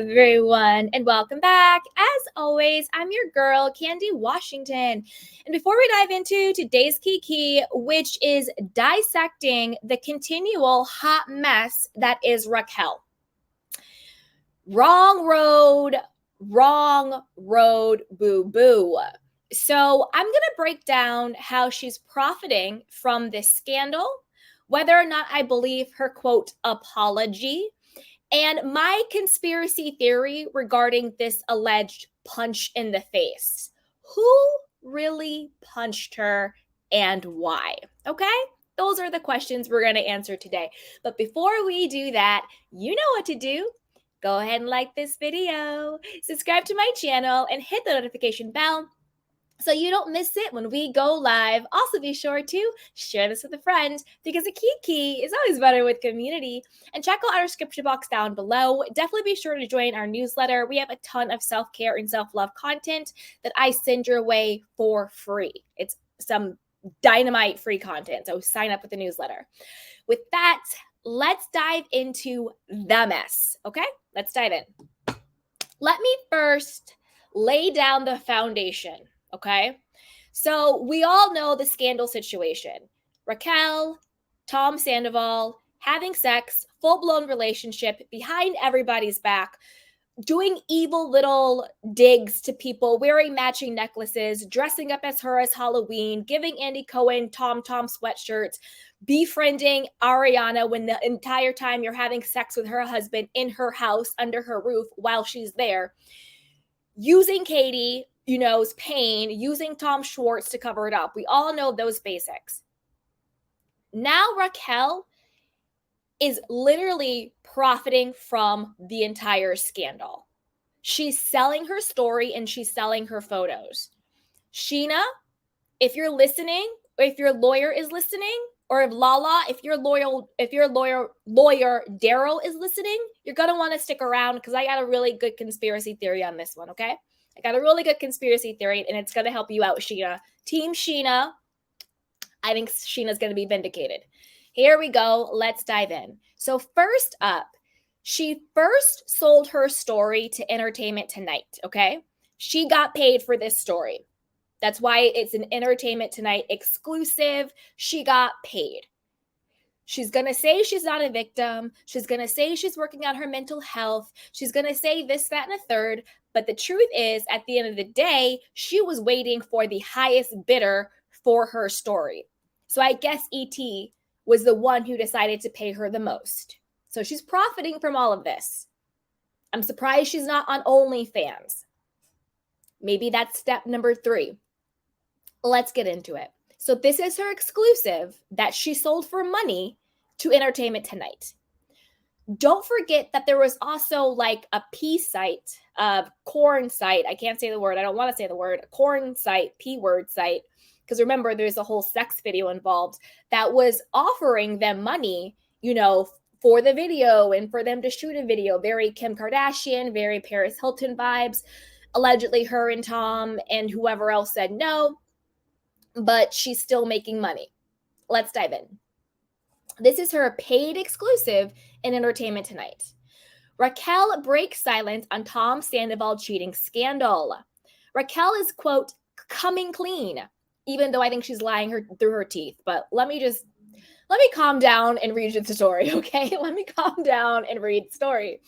everyone, and welcome back. As always, I'm your girl, Candy Washington. And before we dive into today's key, which is dissecting the continual hot mess that is Raquel. Wrong road, boo boo. So I'm going to break down how she's profiting from this scandal, whether or not I believe her quote apology, and my conspiracy theory regarding this alleged punch in the face. Who really punched her and why? Okay? Those are the questions we're going to answer today. But before we do that, you know what to do. Go ahead and like this video, subscribe to my channel, and hit the notification bell so you don't miss it when we go live. Also, be sure to share this with a friend because a key is always better with community. And check out our description box down below. Definitely be sure to join our newsletter. We have a ton of self-care and self-love content that I send your way for free. It's some dynamite free content, so sign up with the newsletter. With that, let's dive into the mess, okay? Let's dive in. Let me first lay down the foundation. Okay, so we all know the scandal situation. Raquel, Tom Sandoval, having sex, full-blown relationship behind everybody's back, doing evil little digs to people, wearing matching necklaces, dressing up as her as Halloween, giving Andy Cohen Tom sweatshirts, befriending Ariana when the entire time you're having sex with her husband in her house under her roof while she's there, using Katie, pain, using Tom Schwartz to cover it up. We all know those basics. Now Raquel is literally profiting from the entire scandal. She's selling her story and she's selling her photos. Sheena, if you're listening, or if your lawyer is listening, or if Lala, if your lawyer Daryl is listening, you're gonna want to stick around because I got a really good conspiracy theory on this one, okay? I got a really good conspiracy theory, and it's going to help you out, Sheena. Team Sheena. I think Sheena's going to be vindicated. Here we go. Let's dive in. So first up, she first sold her story to Entertainment Tonight, okay? She got paid for this story. That's why it's an Entertainment Tonight exclusive. She got paid. She's going to say she's not a victim. She's going to say she's working on her mental health. She's going to say this, that, and a third. But the truth is, at the end of the day, she was waiting for the highest bidder for her story. So I guess E.T. was the one who decided to pay her the most. So she's profiting from all of this. I'm surprised she's not on OnlyFans. Maybe that's step number 3. Let's get into it. So this is her exclusive that she sold for money to Entertainment Tonight. Don't forget that there was also like a P site, a corn site. I can't say the word. I don't want to say the word. A corn site, P-word site. Because remember, there's a whole sex video involved that was offering them money, for the video and for them to shoot a video. Very Kim Kardashian, very Paris Hilton vibes. Allegedly her and Tom and whoever else said no. But she's still making money. Let's dive in. This is her paid exclusive in Entertainment Tonight. Raquel breaks silence on Tom Sandoval cheating scandal. Raquel is, quote, coming clean, even though I think she's lying through her teeth. But let me calm down and read the story, okay? Let me calm down and read the story.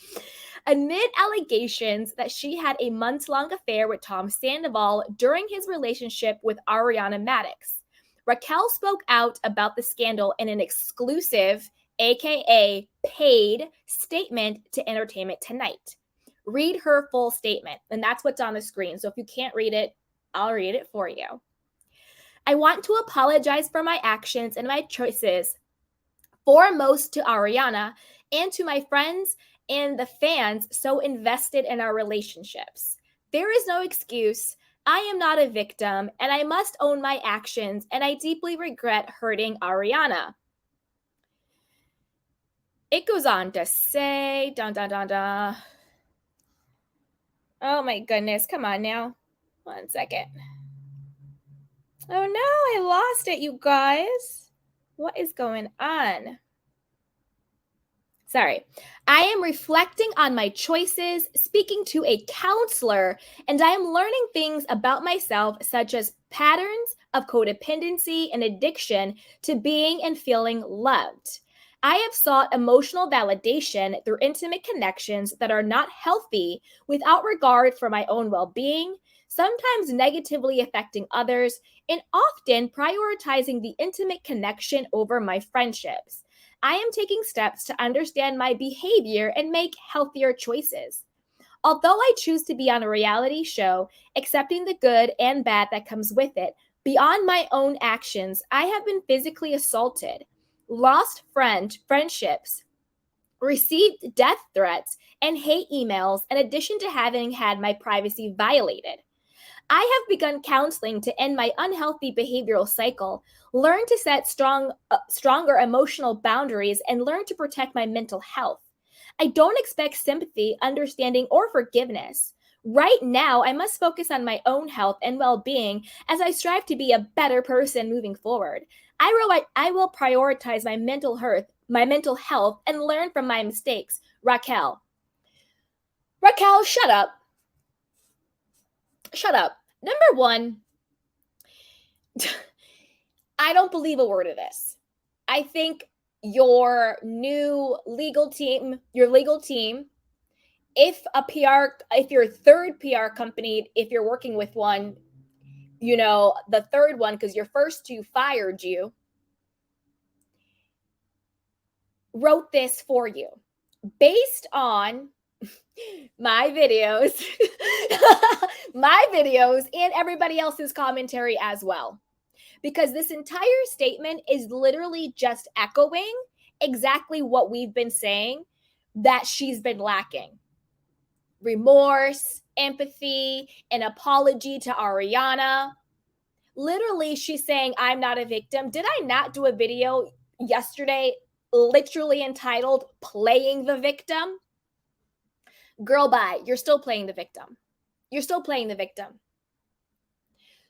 Amid allegations that she had a months-long affair with Tom Sandoval during his relationship with Ariana Madix, Raquel spoke out about the scandal in an exclusive, aka paid, statement to Entertainment Tonight. Read her full statement, and that's what's on the screen. So if you can't read it, I'll read it for you. I want to apologize for my actions and my choices, foremost to Ariana and to my friends and the fans so invested in our relationships. There is no excuse. I am not a victim, and I must own my actions, and I deeply regret hurting Ariana. It goes on to say, Oh my goodness, come on now. 1 second. Oh no, I lost it, you guys. What is going on? Sorry. I am reflecting on my choices, speaking to a counselor, and I am learning things about myself, such as patterns of codependency and addiction to being and feeling loved. I have sought emotional validation through intimate connections that are not healthy without regard for my own well being, sometimes negatively affecting others, and often prioritizing the intimate connection over my friendships. I am taking steps to understand my behavior and make healthier choices. Although I choose to be on a reality show, accepting the good and bad that comes with it, beyond my own actions, I have been physically assaulted, lost friendships, received death threats, and hate emails, in addition to having had my privacy violated. I have begun counseling to end my unhealthy behavioral cycle, learn to set stronger emotional boundaries, and learn to protect my mental health. I don't expect sympathy, understanding, or forgiveness. Right now, I must focus on my own health and well being as I strive to be a better person moving forward. I will prioritize my mental health, and learn from my mistakes. Raquel. Raquel, shut up. Shut up. Number one, I don't believe a word of this. I think your legal team, if your third PR company, if you're working with one, the third one, because your first two fired you, wrote this for you based on my videos, and everybody else's commentary as well. Because this entire statement is literally just echoing exactly what we've been saying that she's been lacking: remorse, empathy, an apology to Ariana. Literally, she's saying, I'm not a victim. Did I not do a video yesterday literally entitled Playing the Victim? Girl, bye. You're still playing the victim. You're still playing the victim.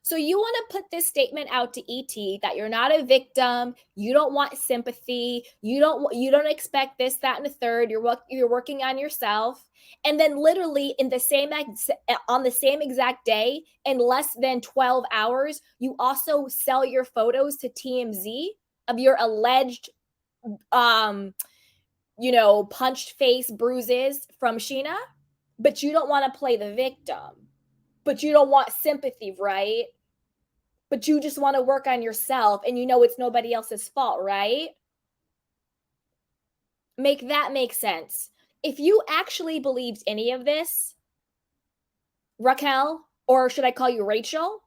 So you want to put this statement out to ET that you're not a victim, you don't want sympathy, you don't expect this, that, and the third. You're working on yourself, and then literally on the same exact day, in less than 12 hours, you also sell your photos to TMZ of your alleged punched face bruises from Sheena, but you don't want to play the victim. But you don't want sympathy, right? But you just want to work on yourself, and it's nobody else's fault, right? Make that make sense. If you actually believed any of this, Raquel, or should I call you Rachel,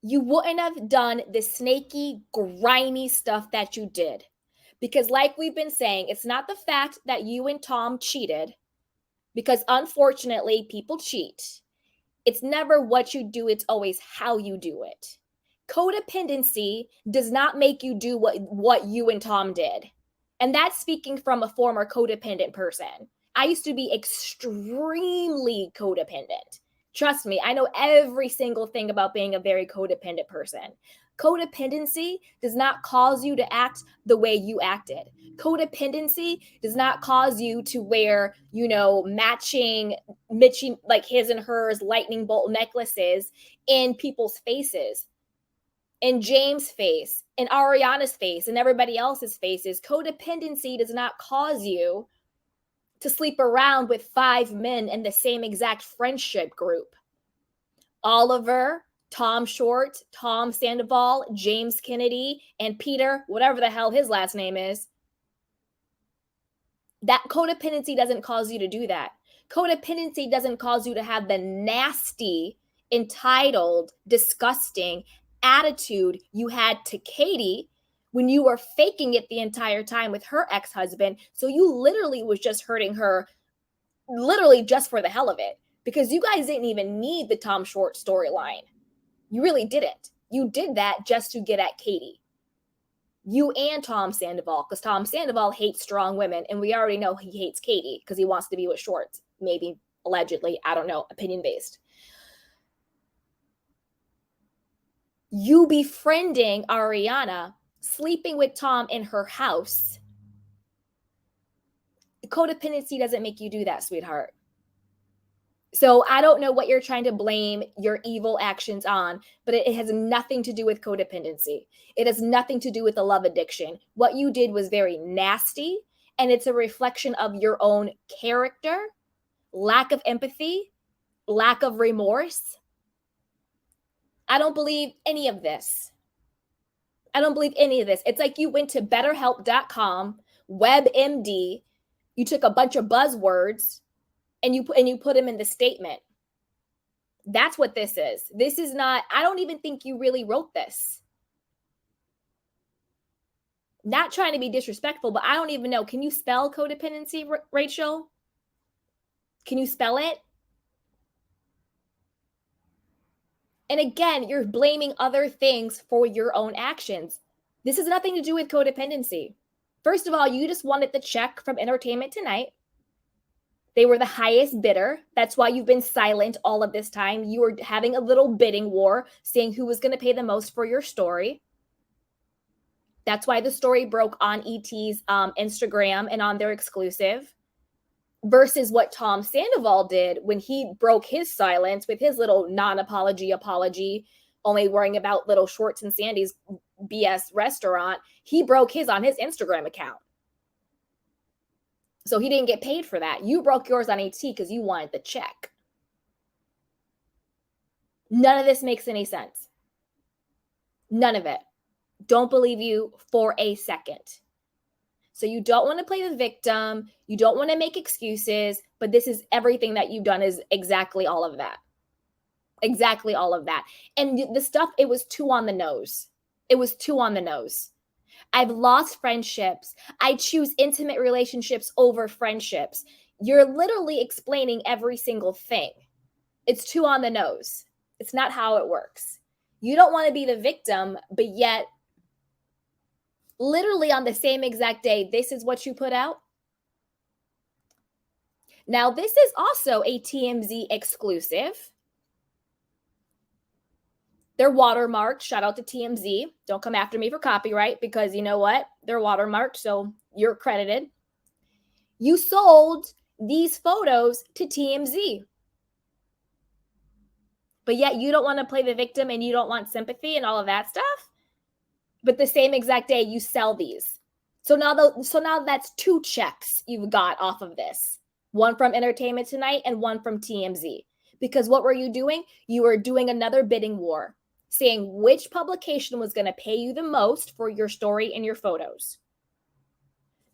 you wouldn't have done the snaky, grimy stuff that you did. Because, like we've been saying, it's not the fact that you and Tom cheated, because unfortunately, people cheat. It's never what you do, it's always how you do it. Codependency does not make you do what you and Tom did. And that's speaking from a former codependent person. I used to be extremely codependent. Trust me, I know every single thing about being a very codependent person. Codependency does not cause you to act the way you acted. Codependency does not cause you to wear, matching like his and hers lightning bolt necklaces in people's faces, in James' face, in Ariana's face, and everybody else's faces. Codependency does not cause you to sleep around with 5 men in the same exact friendship group. Oliver, Tom Short, Tom Sandoval, James Kennedy, and Peter, whatever the hell his last name is. That codependency doesn't cause you to do that. Codependency doesn't cause you to have the nasty, entitled, disgusting attitude you had to Katie when you were faking it the entire time with her ex-husband. So you literally was just hurting her, literally just for the hell of it, because you guys didn't even need the Tom Short storyline. You really didn't. You did that just to get at Katie. You and Tom Sandoval, because Tom Sandoval hates strong women, and we already know he hates Katie because he wants to be with Shorts. Maybe, allegedly, I don't know, opinion-based. You befriending Ariana, sleeping with Tom in her house, Codependency doesn't make you do that, sweetheart. So I don't know what you're trying to blame your evil actions on, but it has nothing to do with codependency. It has nothing to do with a love addiction. What you did was very nasty, and it's a reflection of your own character, lack of empathy, lack of remorse. I don't believe any of this. I don't believe any of this. It's like you went to betterhelp.com, WebMD, you took a bunch of buzzwords and you put them in the statement. That's what this is. This is not, I don't even think you really wrote this. Not trying to be disrespectful, but I don't even know. Can you spell codependency, Rachel? Can you spell it? And again, you're blaming other things for your own actions. This has nothing to do with codependency. First of all, you just wanted the check from Entertainment Tonight. They were the highest bidder. That's why you've been silent all of this time. You were having a little bidding war, seeing who was going to pay the most for your story. That's why the story broke on ET's Instagram and on their exclusive. Versus what Tom Sandoval did when he broke his silence with his little apology, only worrying about little Shorts and Sandy's BS restaurant. He broke his on his Instagram account. So he didn't get paid for that. You broke yours on ET because you wanted the check. None of this makes any sense. None of it. Don't believe you for a second. So you don't want to play the victim. You don't want to make excuses, but this is everything that you've done is exactly all of that. Exactly all of that. And the stuff, it was too on the nose. It was too on the nose. I've lost friendships. I choose intimate relationships over friendships. You're literally explaining every single thing. It's too on the nose. It's not how it works. You don't want to be the victim, but yet literally on the same exact day, this is what you put out. Now, this is also a TMZ exclusive. They're watermarked. Shout out to TMZ. Don't come after me for copyright because you know what? They're watermarked, so you're credited. You sold these photos to TMZ. But yet you don't want to play the victim and you don't want sympathy and all of that stuff. But the same exact day you sell these. So now that's two checks you've got off of this. One from Entertainment Tonight and one from TMZ. Because what were you doing? You were doing another bidding war, saying which publication was going to pay you the most for your story and your photos.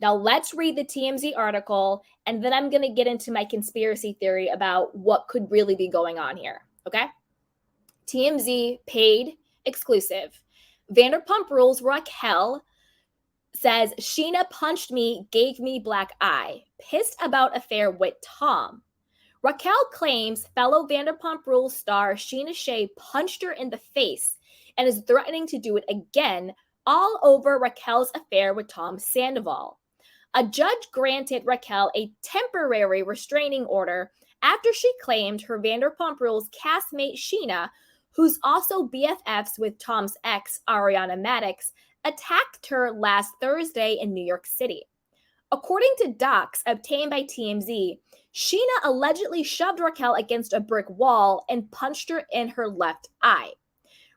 Now let's read the TMZ article, and then I'm going to get into my conspiracy theory about what could really be going on here. Okay? TMZ paid exclusive. Vanderpump Rules Raquel says, Sheena punched me, gave me black eye. Pissed about affair with Tom. Raquel claims fellow Vanderpump Rules star Sheena Shea punched her in the face and is threatening to do it again, all over Raquel's affair with Tom Sandoval. A judge granted Raquel a temporary restraining order after she claimed her Vanderpump Rules castmate Sheena, who's also BFFs with Tom's ex, Ariana Madix, attacked her last Thursday in New York City. According to docs obtained by TMZ, Sheena allegedly shoved Raquel against a brick wall and punched her in her left eye.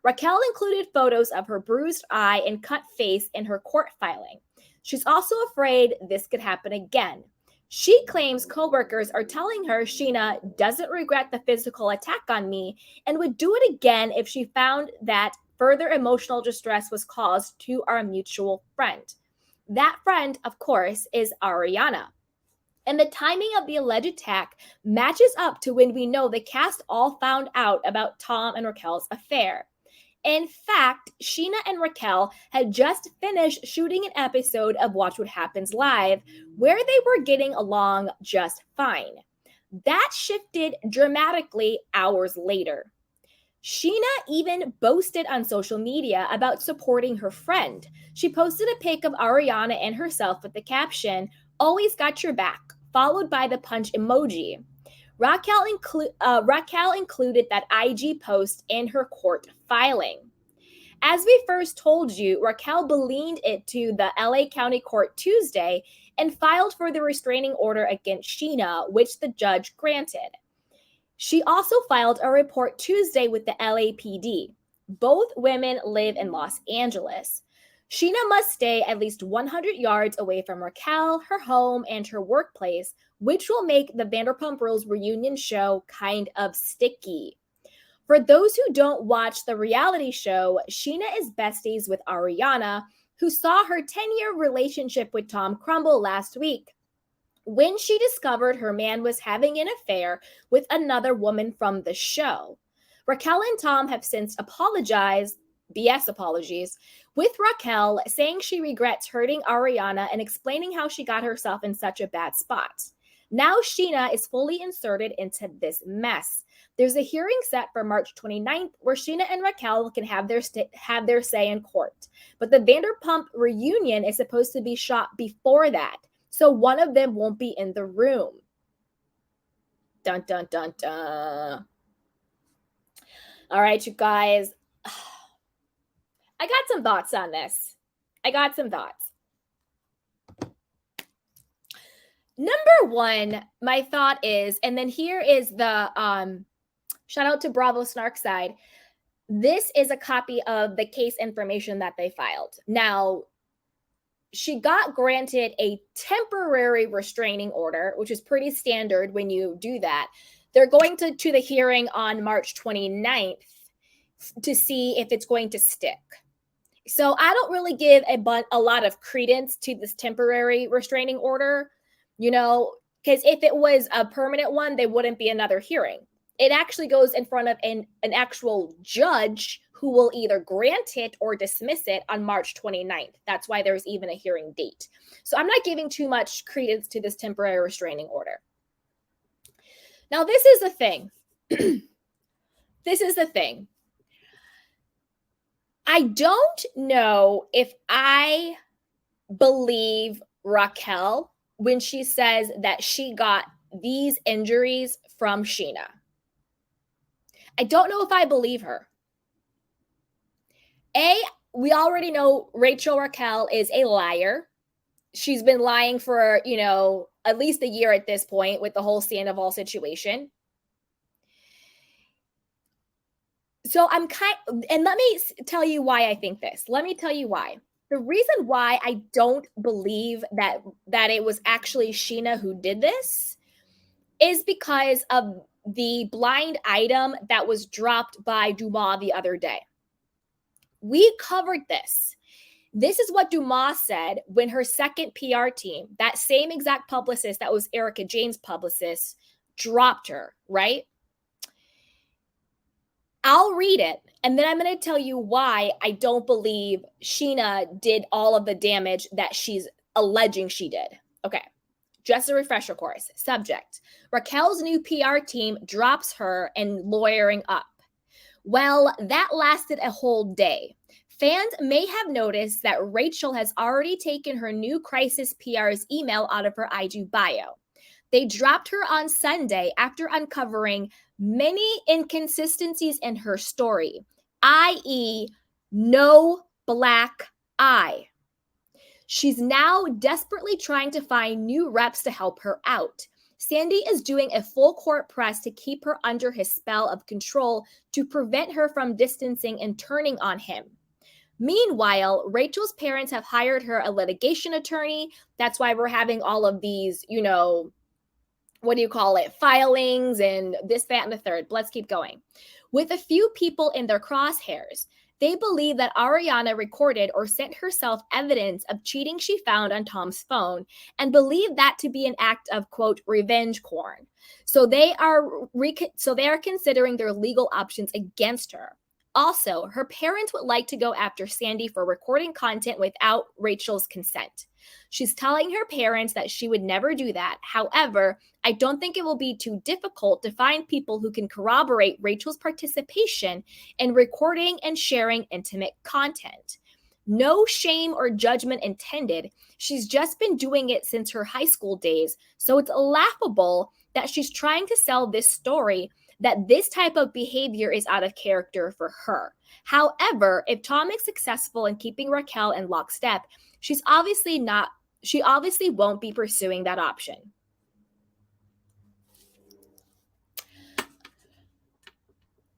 Raquel included photos of her bruised eye and cut face in her court filing. She's also afraid this could happen again. She claims coworkers are telling her Sheena doesn't regret the physical attack on me and would do it again if she found that further emotional distress was caused to our mutual friend. That friend, of course, is Ariana. And the timing of the alleged attack matches up to when we know the cast all found out about Tom and Raquel's affair. In fact, Sheena and Raquel had just finished shooting an episode of Watch What Happens Live, where they were getting along just fine. That shifted dramatically hours later. Sheena even boasted on social media about supporting her friend. She posted a pic of Ariana and herself with the caption, "Always got your back," followed by the punch emoji. Raquel included that IG post in her court filing. As we first told you, Raquel believed it to the LA County Court Tuesday and filed for the restraining order against Sheena, which the judge granted. She also filed a report Tuesday with the LAPD. Both women live in Los Angeles. Sheena must stay at least 100 yards away from Raquel, her home, and her workplace, which will make the Vanderpump Rules reunion show kind of sticky. For those who don't watch the reality show, Sheena is besties with Ariana, who saw her 10-year relationship with Tom crumble last week when she discovered her man was having an affair with another woman from the show. Raquel and Tom have since apologized, BS apologies, with Raquel saying she regrets hurting Ariana and explaining how she got herself in such a bad spot. Now Sheena is fully inserted into this mess. There's a hearing set for March 29th where Sheena and Raquel can have their say in court. But the Vanderpump reunion is supposed to be shot before that, so one of them won't be in the room. Dun, dun, dun, dun. All right, you guys. I got some thoughts on this. Number one, my thought is, and then here is the shout out to Bravo Snark side. This is a copy of the case information that they filed. Now, she got granted a temporary restraining order, which is pretty standard when you do that. They're going to the hearing on March 29th to see if it's going to stick. So I don't really give a lot of credence to this temporary restraining order, because if it was a permanent one, there wouldn't be another hearing. It actually goes in front of an actual judge who will either grant it or dismiss it on March 29th. That's why there's even a hearing date. So I'm not giving too much credence to this temporary restraining order. Now, this is the thing. I don't know if I believe Raquel when she says that she got these injuries from Sheena. I don't know if I believe her. We already know Rachel Raquel is a liar. She's been lying for, at least a year at this point with the whole Sandoval situation. So and let me tell you why I think this. Let me tell you why. The reason why I don't believe that it was actually Sheena who did this is because of the blind item that was dropped by Dumas the other day. We covered this. This is what Dumas said when her second PR team, that same exact publicist that was Erica Jane's publicist, dropped her, right? I'll read it, and then I'm going to tell you why I don't believe Sheena did all of the damage that she's alleging she did. Okay, just a refresher course. Subject: Raquel's new PR team drops her and lawyering up. Well, that lasted a whole day. Fans may have noticed that Rachel has already taken her new crisis PR's email out of her IG bio. They dropped her on Sunday after uncovering many inconsistencies in her story, i.e., no black eye. She's now desperately trying to find new reps to help her out. Sandy is doing a full court press to keep her under his spell of control to prevent her from distancing and turning on him. Meanwhile, Rachel's parents have hired her a litigation attorney. That's why we're having all of these, filings and this, that, and the third. Let's keep going. With a few people in their crosshairs, they believe that Ariana recorded or sent herself evidence of cheating she found on Tom's phone and believe that to be an act of, quote, revenge porn. So they are considering their legal options against her. Also, her parents would like to go after Sandy for recording content without Rachel's consent. She's telling her parents that she would never do that. However, I don't think it will be too difficult to find people who can corroborate Rachel's participation in recording and sharing intimate content. No shame or judgment intended. She's just been doing it since her high school days, so it's laughable that she's trying to sell this story that this type of behavior is out of character for her. However, if Tom is successful in keeping Raquel in lockstep, she obviously won't be pursuing that option.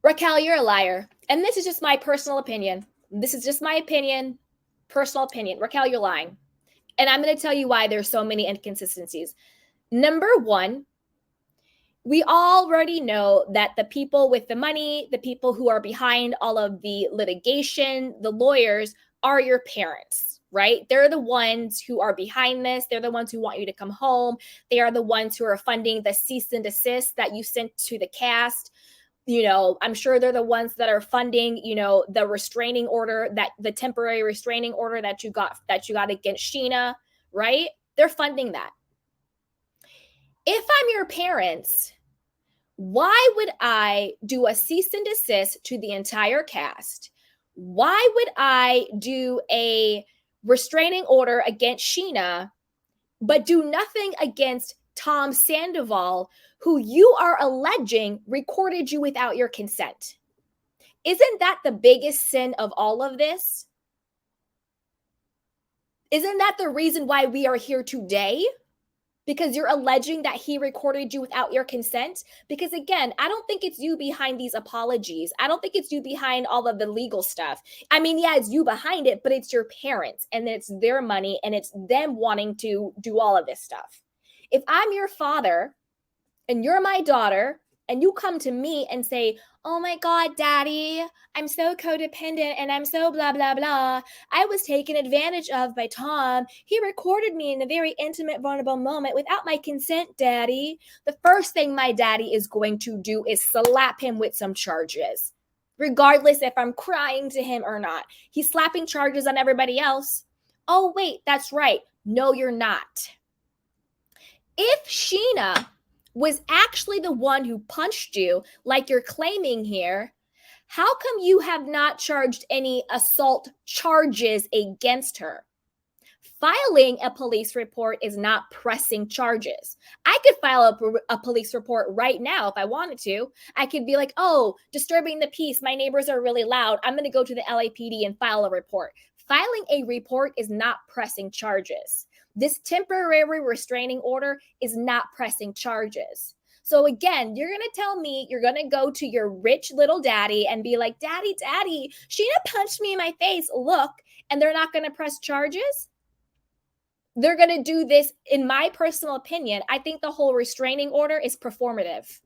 Raquel, you're a liar. And this is just my personal opinion. Personal opinion. Raquel, you're lying. And I'm going to tell you why there's so many inconsistencies. Number one, we already know that the people with the money, the people who are behind all of the litigation, the lawyers, are your parents, right? They're the ones who are behind this. They're the ones who want you to come home. They are the ones who are funding the cease and desist that you sent to the cast. I'm sure they're the ones that are funding, the restraining order, that the temporary restraining order that you got against Sheena, right? They're funding that. If I'm your parents, why would I do a cease and desist to the entire cast? Why would I do a restraining order against Sheena, but do nothing against Tom Sandoval, who you are alleging recorded you without your consent? Isn't that the biggest sin of all of this? Isn't that the reason why we are here today? Because you're alleging that he recorded you without your consent? Because again, I don't think it's you behind these apologies. I don't think it's you behind all of the legal stuff. I mean, yeah, it's you behind it, but it's your parents and it's their money and it's them wanting to do all of this stuff. If I'm your father and you're my daughter and you come to me and say, oh my God, daddy, I'm so codependent and I'm so blah, blah, blah. I was taken advantage of by Tom. He recorded me in a very intimate, vulnerable moment without my consent, daddy. The first thing my daddy is going to do is slap him with some charges, regardless if I'm crying to him or not. He's slapping charges on everybody else. Oh, wait, that's right. No, you're not. If Sheena was actually the one who punched you, like you're claiming here, how come you have not charged any assault charges against her? Filing a police report is not pressing charges. I could file a police report right now if I wanted to. I could be like, oh, disturbing the peace. My neighbors are really loud. I'm going to go to the LAPD and file a report. Filing a report is not pressing charges. This temporary restraining order is not pressing charges. So again, you're going to tell me you're going to go to your rich little daddy and be like, daddy, Sheena punched me in my face. Look, and they're not going to press charges? They're going to do this, in my personal opinion. I think the whole restraining order is performative.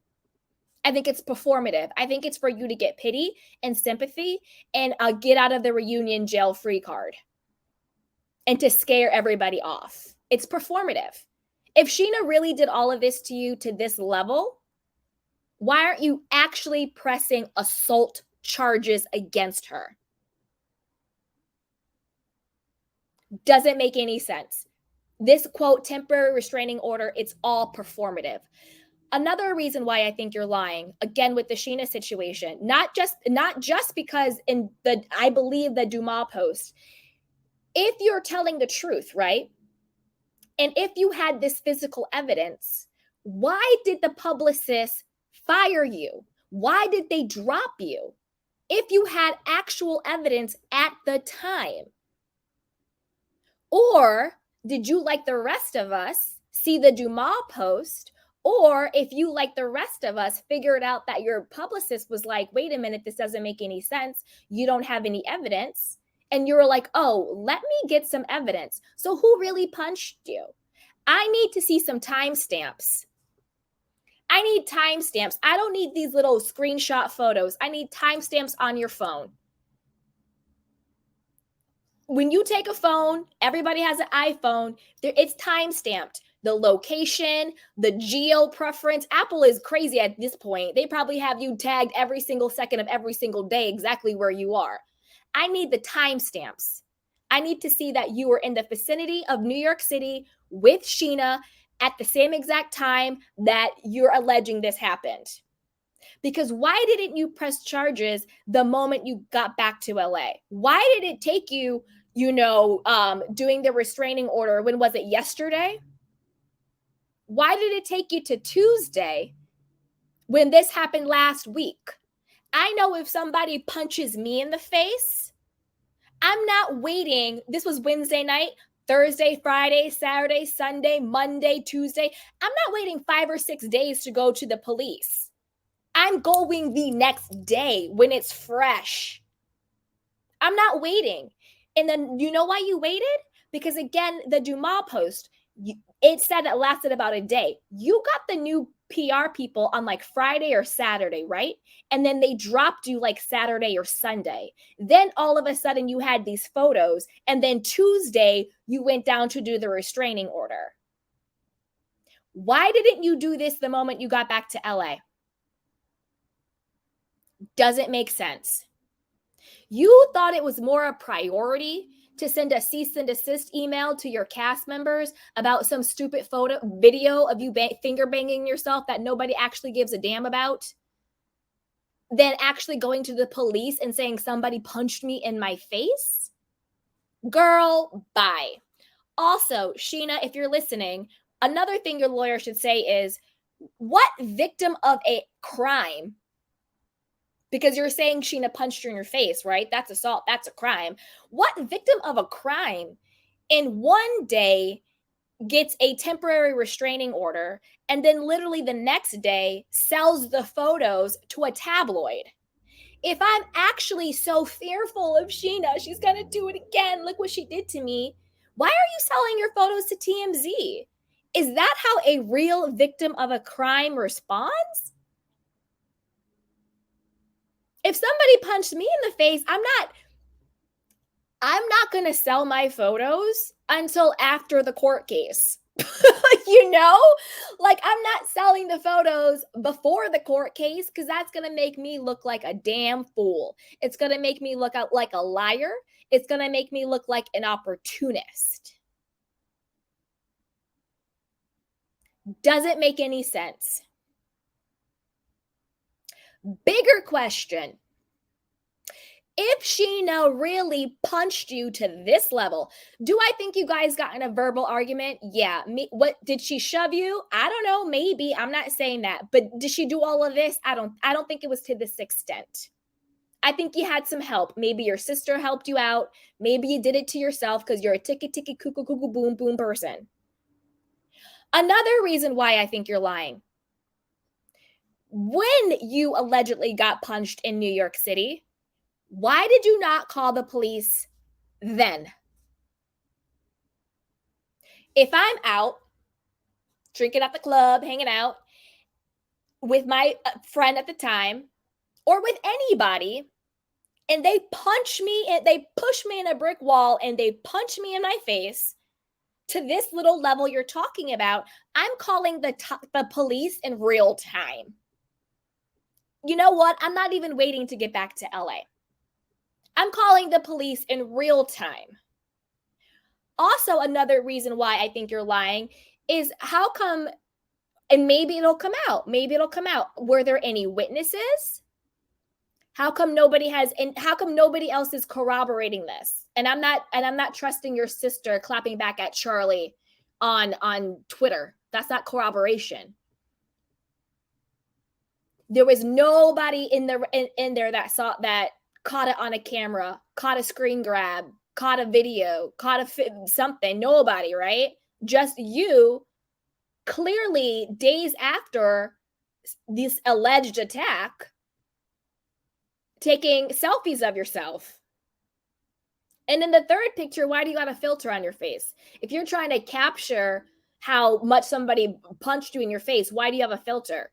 I think it's performative. I think it's for you to get pity and sympathy and get out of the reunion jail free card and to scare everybody off. It's performative. If Sheena really did all of this to you to this level, why aren't you actually pressing assault charges against her? Doesn't make any sense. This quote, temporary restraining order, it's all performative. Another reason why I think you're lying, again, with the Sheena situation, not just because I believe the Dumas post, if you're telling the truth, right? And if you had this physical evidence, why did the publicist fire you? Why did they drop you? If you had actual evidence at the time. Or did you, like the rest of us, see the Dumas post? Or if you, like the rest of us, figured out that your publicist was like, wait a minute, this doesn't make any sense. You don't have any evidence. And you were like, oh, let me get some evidence. So who really punched you? I need to see some timestamps. I need timestamps. I don't need these little screenshot photos. I need timestamps on your phone. When you take a phone, everybody has an iPhone, it's time-stamped. The location, the geo preference. Apple is crazy at this point. They probably have you tagged every single second of every single day exactly where you are. I need the timestamps. I need to see that you were in the vicinity of New York City with Sheena at the same exact time that you're alleging this happened. Because why didn't you press charges the moment you got back to LA? Why did it take you, doing the restraining order? When was it? Yesterday? Why did it take you to Tuesday when this happened last week. I know if somebody punches me in the face, I'm not waiting. This was Wednesday night, Thursday, Friday, Saturday, Sunday, Monday, Tuesday. I'm not waiting 5 or 6 days to go to the police. I'm going the next day when it's fresh. I'm not waiting. And then you know why you waited? Because again, the Dumas post, it said it lasted about a day. You got the new PR people on like Friday or Saturday, right? And then they dropped you like Saturday or Sunday. Then all of a sudden you had these photos. And then Tuesday, you went down to do the restraining order. Why didn't you do this the moment you got back to LA? Doesn't make sense. You thought it was more a priority to send a cease and desist email to your cast members about some stupid video of you finger banging yourself that nobody actually gives a damn about, than actually going to the police and saying somebody punched me in my face? Girl, bye. Also, Sheena, if you're listening, another thing your lawyer should say is, what victim of a crime, because you're saying Sheena punched you in your face, right? That's assault. That's a crime. What victim of a crime in one day gets a temporary restraining order and then literally the next day sells the photos to a tabloid? If I'm actually so fearful of Sheena, she's going to do it again. Look what she did to me. Why are you selling your photos to TMZ? Is that how a real victim of a crime responds? If somebody punched me in the face, I'm not going to sell my photos until after the court case. You know, like I'm not selling the photos before the court case because that's going to make me look like a damn fool. It's going to make me look out like a liar. It's going to make me look like an opportunist. Doesn't make any sense. Bigger question. If Sheena really punched you to this level, do I think you guys got in a verbal argument? Yeah. What did she shove you? I don't know. Maybe. I'm not saying that. But did she do all of this? I don't think it was to this extent. I think you had some help. Maybe your sister helped you out. Maybe you did it to yourself because you're a ticky cuckoo boom boom person. Another reason why I think you're lying. When you allegedly got punched in New York City, why did you not call the police then? If I'm out drinking at the club, hanging out with my friend at the time, or with anybody, and they punch me and they push me in a brick wall and they punch me in my face to this little level you're talking about, I'm calling the police in real time. You know what? I'm not even waiting to get back to LA. I'm calling the police in real time. Also, another reason why I think you're lying is how come, and maybe it'll come out. Were there any witnesses? How come nobody else is corroborating this? And I'm not trusting your sister clapping back at Charlie on Twitter. That's not corroboration. There was nobody in there that caught it on a camera, caught a screen grab, caught a video, caught something. Nobody, right? Just you, clearly days after this alleged attack, taking selfies of yourself. And in the third picture, why do you got a filter on your face? If you're trying to capture how much somebody punched you in your face, why do you have a filter?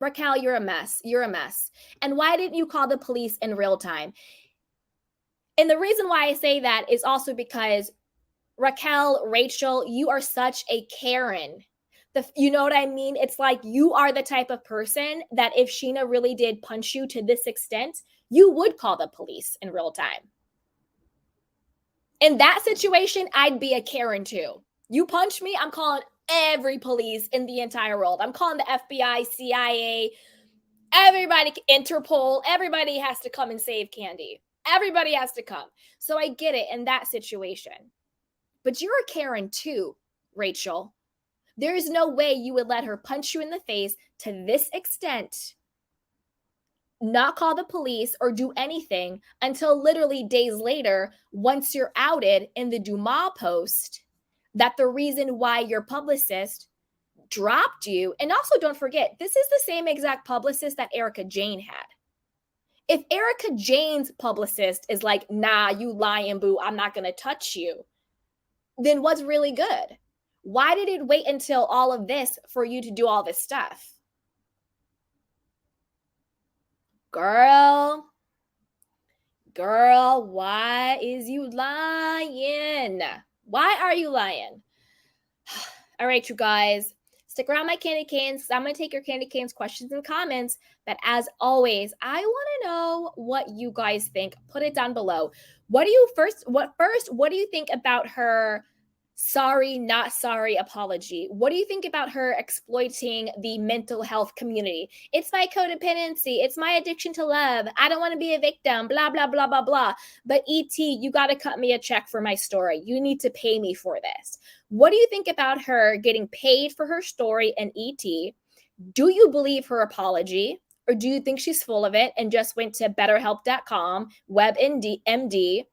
Raquel, you're a mess. You're a mess. And why didn't you call the police in real time? And the reason why I say that is also because Raquel, Rachel, you are such a Karen. You know what I mean? It's like you are the type of person that if Sheena really did punch you to this extent, you would call the police in real time. In that situation, I'd be a Karen too. You punch me, I'm calling every police in the entire world. I'm calling the FBI, CIA, everybody, Interpol, everybody has to come and save Candy. Everybody has to come. So I get it in that situation. But you're a Karen too, Rachel, There is no way you would let her punch you in the face to this extent, not call the police or do anything until literally days later, once you're outed in the Dumas post, that the reason why your publicist dropped you. And also, don't forget, this is the same exact publicist that Erica Jane had. If Erica Jane's publicist is like, nah, you lying, boo, I'm not going to touch you, then what's really good? Why did it wait until all of this for you to do all this stuff? Girl, why is you lying? Why are you lying? All right, you guys, stick around my candy canes. I'm going to take your candy canes questions and comments. But as always, I want to know what you guys think. Put it down below. What do you think about her sorry, not sorry apology? What do you think about her exploiting the mental health community? It's my codependency. It's my addiction to love. I don't want to be a victim, blah, blah, blah, blah, blah. But ET, you got to cut me a check for my story. You need to pay me for this. What do you think about her getting paid for her story and ET? Do you believe her apology? Or do you think she's full of it and just went to betterhelp.com, WebMD,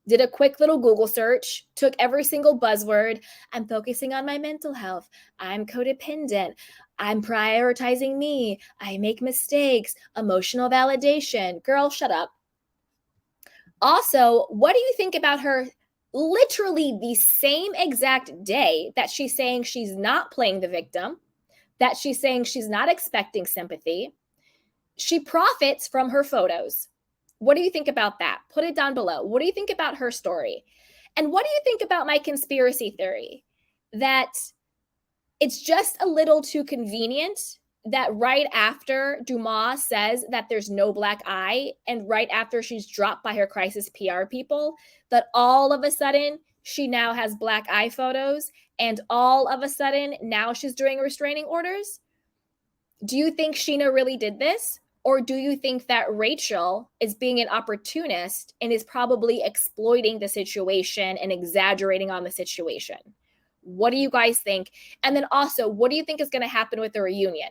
did a quick little Google search, took every single buzzword? I'm focusing on my mental health. I'm codependent. I'm prioritizing me. I make mistakes. Emotional validation. Girl, shut up. Also, what do you think about her literally the same exact day that she's saying she's not playing the victim, that she's saying she's not expecting sympathy? She profits from her photos. What do you think about that? Put it down below. What do you think about her story? And what do you think about my conspiracy theory that it's just a little too convenient that right after Dumas says that there's no black eye, and right after she's dropped by her crisis PR people, that all of a sudden she now has black eye photos, and all of a sudden now she's doing restraining orders? Do you think Sheena really did this? Or do you think that Rachel is being an opportunist and is probably exploiting the situation and exaggerating on the situation? What do you guys think? And then also, what do you think is going to happen with the reunion?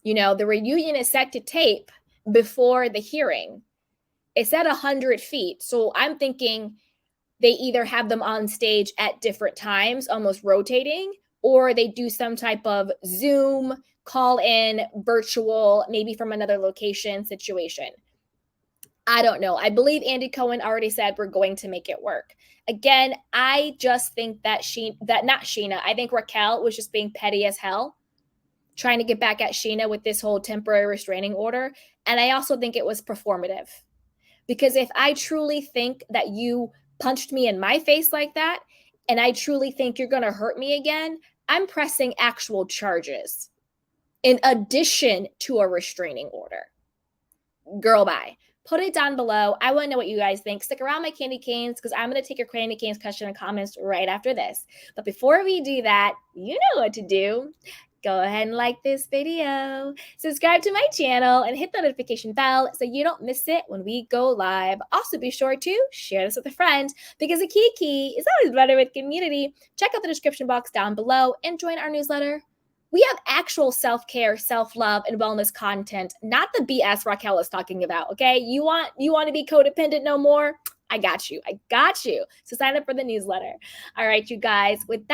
You know, the reunion is set to tape before the hearing. It's at 100 feet. So I'm thinking they either have them on stage at different times, almost rotating, or they do some type of Zoom, call in, virtual, maybe from another location situation. I don't know. I believe Andy Cohen already said we're going to make it work. Again, I just think that not Sheena, I think Raquel was just being petty as hell, trying to get back at Sheena with this whole temporary restraining order. And I also think it was performative. Because if I truly think that you punched me in my face like that, and I truly think you're going to hurt me again, I'm pressing actual charges in addition to a restraining order. Girl, bye. Put it down below. I want to know what you guys think. Stick around my candy canes because I'm going to take your candy canes question and comments right after this. But before we do that, you know what to do. Go ahead and like this video, subscribe to my channel, and hit the notification bell so you don't miss it when we go live. Also, be sure to share this with a friend because a kiki is always better with community. Check out the description box down below and join our newsletter. We have actual self-care, self-love, and wellness content, not the BS Raquel is talking about, okay? You want to be codependent no more? I got you. So sign up for the newsletter. All right, you guys. With that,